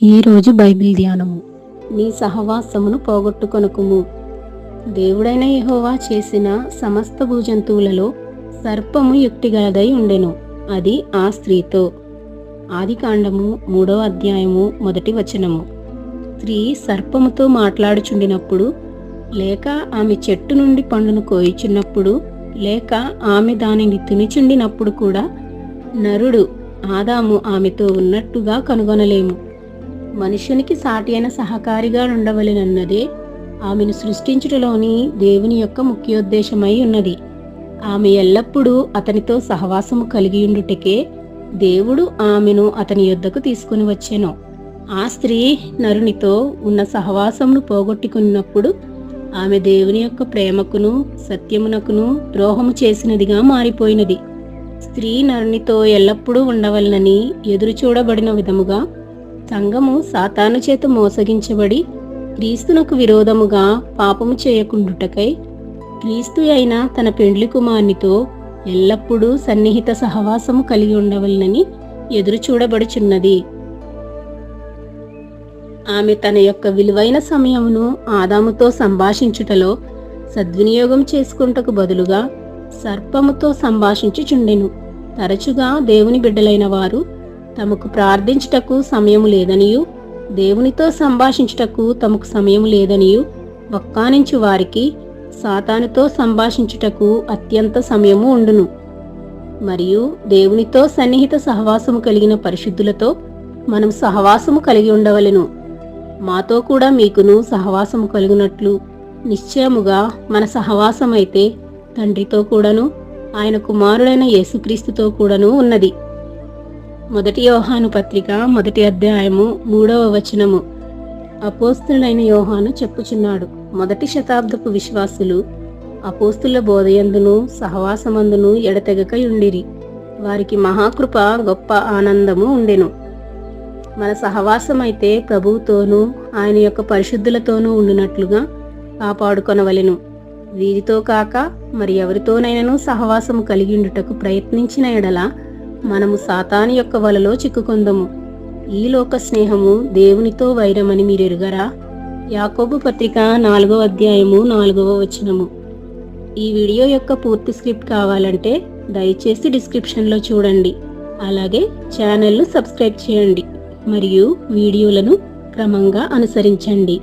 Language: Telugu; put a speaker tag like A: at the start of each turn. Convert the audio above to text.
A: ఈరోజు బైబిల్ ధ్యానము. నీ సహవాసమును పోగొట్టుకొనుకుము. దేవుడైన యెహోవా చేసిన సమస్త భూజంతువులలో సర్పము యుక్తిగలదై ఉండెను. అది ఆ స్త్రీతో. ఆదికాండము 3వ అధ్యాయము 1వ వచనము. స్త్రీ సర్పముతో మాట్లాడుచుండినప్పుడు, లేక ఆమె చెట్టు నుండి పండును కోయుచున్నప్పుడు, లేక ఆమె దానిని తినుచుండినప్పుడు కూడా నరుడు ఆదాము ఆమెతో ఉన్నట్టుగా కనుగొనలేము. మనుషునికి సాటి అయిన సహకారిగా ఉండవలెనన్నదే ఆమెను సృష్టించుటలోని దేవుని యొక్క ముఖ్యోద్దేశమై ఉన్నది. ఆమె ఎల్లప్పుడూ అతనితో సహవాసము కలిగియుండుటకే దేవుడు ఆమెను అతని యొద్దకు తీసుకుని వచ్చెను. ఆ స్త్రీ నరునితో ఉన్న సహవాసమును పోగొట్టుకున్నప్పుడు ఆమె దేవుని యొక్క ప్రేమకును సత్యమునకును ద్రోహము చేసినదిగా మారిపోయినది. స్త్రీ నరునితో ఎల్లప్పుడూ ఉండవలనని ఎదురు చూడబడిన విధముగా సంఘము సాతాను చేత మోసగించబడి క్రీస్తునకు విరోధముగా పాపము చేయకుండుటకై క్రీస్తు అయిన తన పెండ్లి కుమారునితో ఎల్లప్పుడూ సన్నిహిత సహవాసము కలిగి ఉండవలనని ఎదురు చూడబడుచున్నది. ఆమె తన యొక్క విలువైన సమయమును ఆదాముతో సంభాషించుటలో సద్వినియోగం చేసుకుంటకు బదులుగా సర్పముతో సంభాషించుచుండెను. తరచుగా దేవుని బిడ్డలైన వారు తమకు ప్రార్థించుటకు సమయము లేదనియు, దేవునితో సంభాషించుటకు తమకు సమయము లేదనియు వక్కానించు వారికి సాతానుతో సంభాషించుటకు అత్యంత సమయము ఉండును. మరియు దేవునితో సన్నిహిత సహవాసము కలిగిన పరిశుద్ధులతో మనం సహవాసము కలిగి ఉండవలెను. మాతో కూడా మీకును సహవాసము కలిగినట్లు నిశ్చయముగా మన సహవాసమైతే తండ్రితో కూడాను ఆయన కుమారుడైన యేసుక్రీస్తుతో కూడాను ఉన్నది. 1 యోహాను పత్రిక 1వ అధ్యాయము 3వ వచనము. అపోస్తులైన యోహాను చెప్పుచున్నాడు, మొదటి శతాబ్దపు విశ్వాసులు అపోస్తుల బోధయందును సహవాసమందును ఎడతెగక యుండిరి. వారికి మహాకృప గొప్ప ఆనందము ఉండెను. మన సహవాసమైతే ప్రభువుతోనూ ఆయన యొక్క పరిశుద్ధులతోనూ ఉండునట్లుగా కాపాడుకొనవలెను. వీరితో కాక మరి ఎవరితోనైనాను సహవాసము కలిగి ఉండుటకు ప్రయత్నించిన ఎడల మనము సాతాను యొక్క వలలో చిక్కుకొందము. ఈ లోక స్నేహము దేవునితో వైరమని మీరెరుగరా? యాకోబు పత్రిక 4వ అధ్యాయము 4వ వచనము. ఈ వీడియో యొక్క పూర్తి స్క్రిప్ట్ కావాలంటే దయచేసి డిస్క్రిప్షన్లో చూడండి. అలాగే ఛానల్ను సబ్స్క్రైబ్ చేయండి మరియు వీడియోలను క్రమంగా అనుసరించండి.